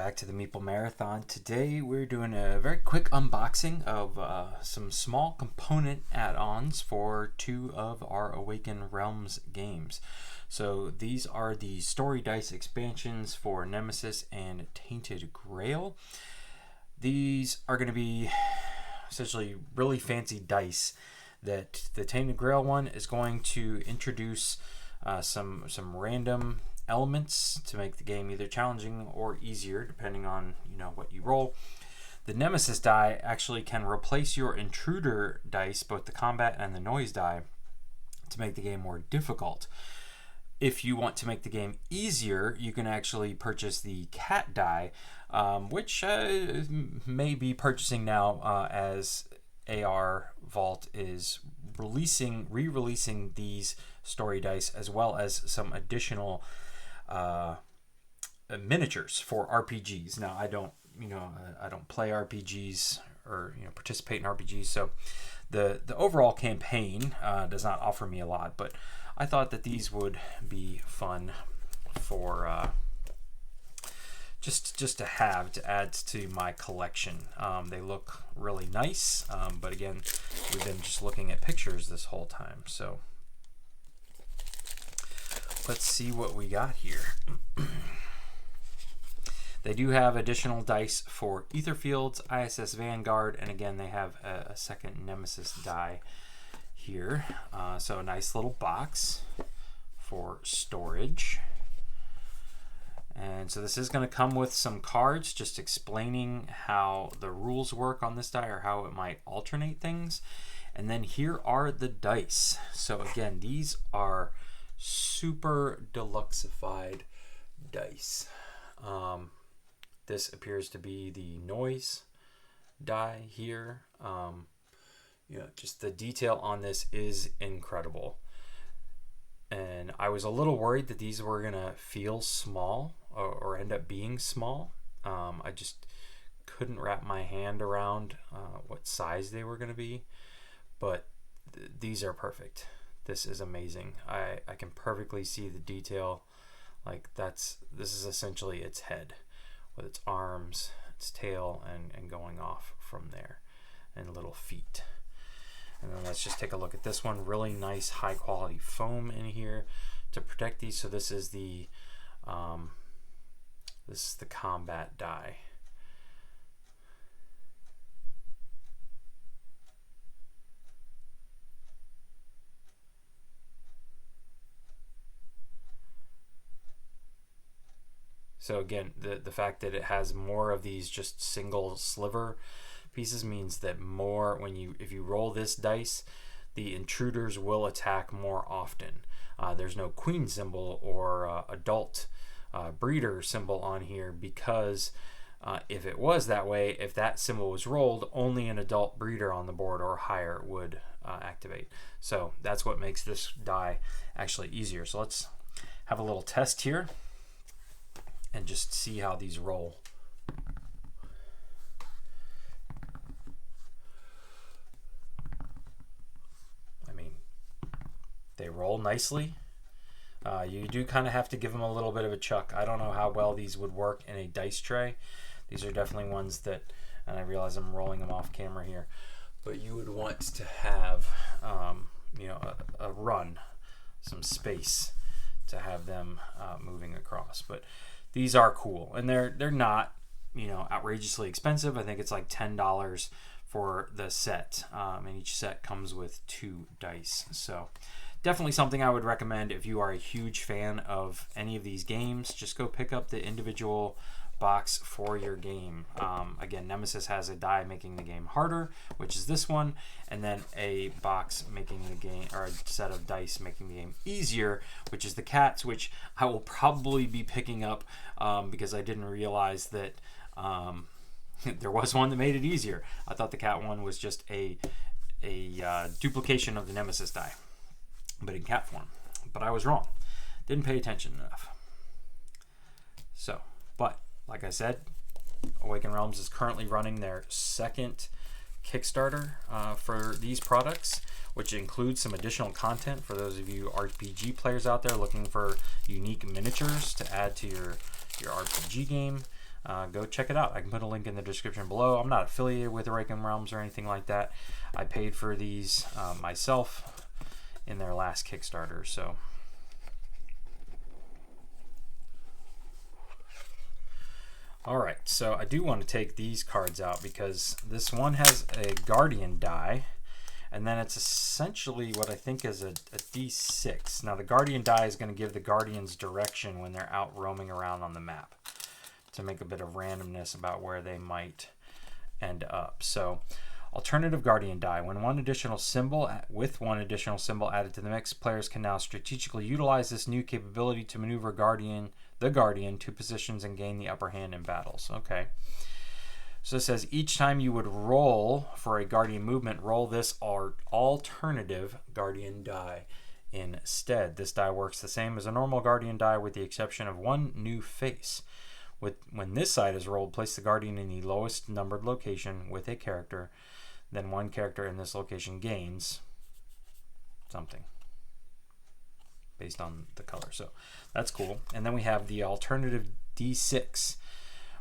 back to the Meeple Marathon. Today we're doing a very quick unboxing of some small component add-ons for two of our Awaken Realms games. So these are the story dice expansions for Nemesis and Tainted Grail. These are going to be essentially really fancy dice that the Tainted Grail one is going to introduce some random elements to make the game either challenging or easier depending on what you roll. The Nemesis die actually can replace your intruder dice, both the combat and the noise die, to make the game more difficult. If you want to make the game easier, you can actually purchase the cat die, which may be purchasing now as AR Vault is re-releasing these story dice, as well as some additional miniatures for RPGs. Now, I don't play RPGs or participate in RPGs, so the overall campaign does not offer me a lot. But I thought that these would be fun for just to add to my collection. They look really nice, but again, we've been just looking at pictures this whole time, so let's see what we got here. They do have additional dice for Ether Fields, ISS Vanguard, and again they have a second Nemesis die here. So a nice little box for storage. And so this is going to come with some cards just explaining how the rules work on this die, or how it might alternate things. And then here are the dice. So again, these are super deluxeified dice. This appears to be the noise die here. Just the detail on this is incredible. And I was a little worried that these were gonna feel small or end up being small. I just couldn't wrap my hand around what size they were gonna be, but these are perfect. This is amazing. I can perfectly see the detail. Like this is essentially its head with its arms, its tail, and going off from there, and little feet. And then let's just take a look at this one. Really nice high quality foam in here to protect these. So this is the combat die. So again, the fact that it has more of these just single sliver pieces means that if you roll this dice, the intruders will attack more often. There's no queen symbol or adult breeder symbol on here, because if it was that way, if that symbol was rolled, only an adult breeder on the board or higher would activate. So that's what makes this die actually easier. So let's have a little test here and just see how these roll. I mean, they roll nicely. You do kind of have to give them a little bit of a chuck. I don't know how well these would work in a dice tray. These are definitely ones that, and I realize I'm rolling them off camera here, but you would want to have a run, some space to have them moving across. But these are cool, and they're not outrageously expensive. I think it's like $10 for the set, and each set comes with 2 dice. So definitely something I would recommend if you are a huge fan of any of these games. Just go pick up the individual box for your game. Again, Nemesis has a die making the game harder, which is this one, and then a box making the game, or a set of dice making the game easier, which is the cats, which I will probably be picking up because I didn't realize that there was one that made it easier. I thought the cat one was just a duplication of the Nemesis die, but in cat form. But I was wrong. Didn't pay attention enough. So, but like I said, Awaken Realms is currently running their second Kickstarter for these products, which includes some additional content for those of you RPG players out there looking for unique miniatures to add to your RPG game. go check it out. I can put a link in the description below. I'm not affiliated with Awaken Realms or anything like that. I paid for these myself in their last Kickstarter. So all right, so I do want to take these cards out because this one has a Guardian die, and then it's essentially what I think is a D6. Now the Guardian die is going to give the Guardians direction when they're out roaming around on the map to make a bit of randomness about where they might end up. So alternative Guardian die. When one additional symbol added to the mix, players can now strategically utilize this new capability to maneuver the Guardian to positions and gain the upper hand in battles. Okay. So it says each time you would roll for a Guardian movement, roll this alternative Guardian die instead. This die works the same as a normal Guardian die with the exception of one new face. When this side is rolled, place the Guardian in the lowest numbered location with a character. Then one character in this location gains something based on the color. So that's cool. And then we have the alternative D6.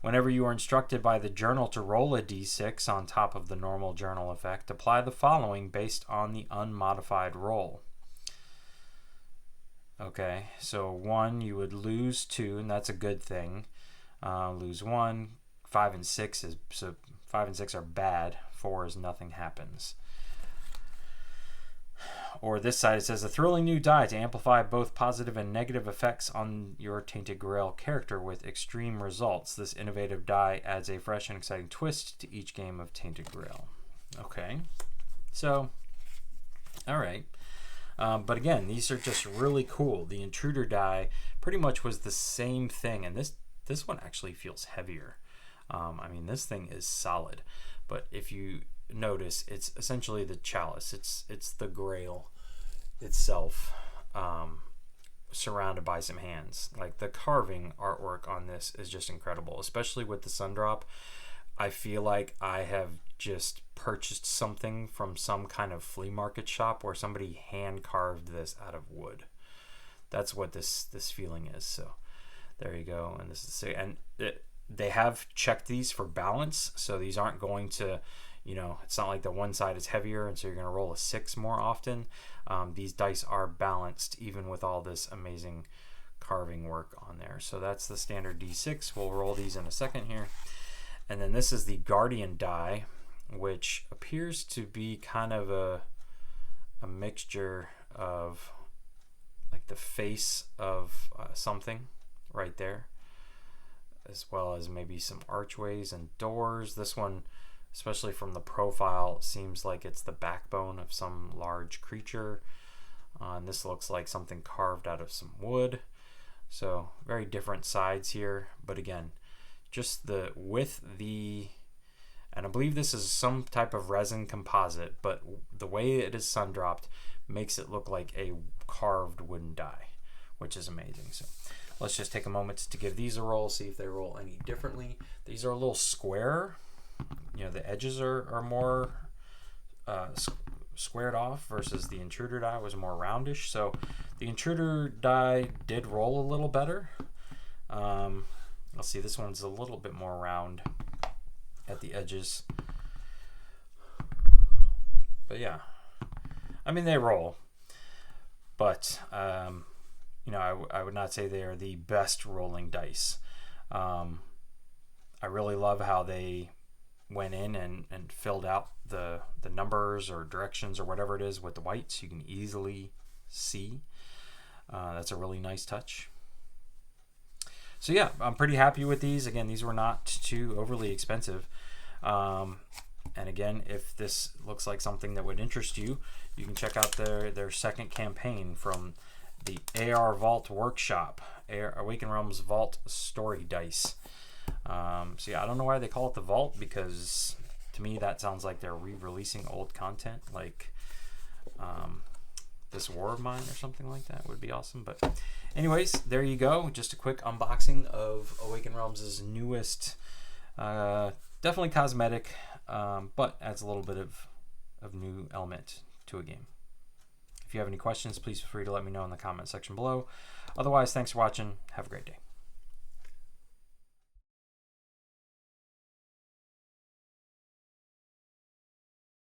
Whenever you are instructed by the journal to roll a D6 on top of the normal journal effect, apply the following based on the unmodified roll. Okay, so 1 you would lose 2, and that's a good thing. Lose 1. 5 and 6 are bad. 4 is nothing happens. Or this side, it says a thrilling new die to amplify both positive and negative effects on your Tainted Grail character with extreme results. This innovative die adds a fresh and exciting twist to each game of Tainted Grail. Okay, so all right. But again, these are just really cool. The intruder die pretty much was the same thing, and this one actually feels heavier. I mean, this thing is solid, but if you notice, it's essentially the chalice. It's the grail itself, surrounded by some hands. Like the carving artwork on this is just incredible, especially with the sun drop. I feel like I have just purchased something from some kind of flea market shop where somebody hand carved this out of wood. That's what this feeling is. So there you go. And this is they have checked these for balance, so these aren't going to, it's not like the one side is heavier and so you're going to roll a 6 more often. These dice are balanced even with all this amazing carving work on there. So that's the standard D6. We'll roll these in a second here. And then this is the Guardian die, which appears to be kind of a mixture of like the face of something right there, as well as maybe some archways and doors. This one, especially from the profile, seems like it's the backbone of some large creature. And this looks like something carved out of some wood. So very different sides here, but again, just and I believe this is some type of resin composite, but the way it is sun dropped makes it look like a carved wooden die, which is amazing. So let's just take a moment to give these a roll, see if they roll any differently. These are a little square. The edges are more squared off versus the intruder die was more roundish. So the intruder die did roll a little better. Let's see, this one's a little bit more round at the edges. But yeah, I mean, they roll. But, I would not say they are the best rolling dice. I really love how they went in and filled out the numbers or directions or whatever it is with the whites. You can easily see. That's a really nice touch. So yeah, I'm pretty happy with these. Again, these were not too overly expensive. And again, if this looks like something that would interest you, you can check out their second campaign from the AR Vault workshop, Awaken Realms Vault story dice. So yeah, I don't know why they call it the Vault, because to me that sounds like they're re-releasing old content, like this War of Mine or something like that would be awesome. But anyways, there you go. Just a quick unboxing of Awaken Realms' newest, definitely cosmetic, but adds a little bit of new element to a game. If you have any questions, please feel free to let me know in the comment section below. Otherwise, thanks for watching. Have a great day.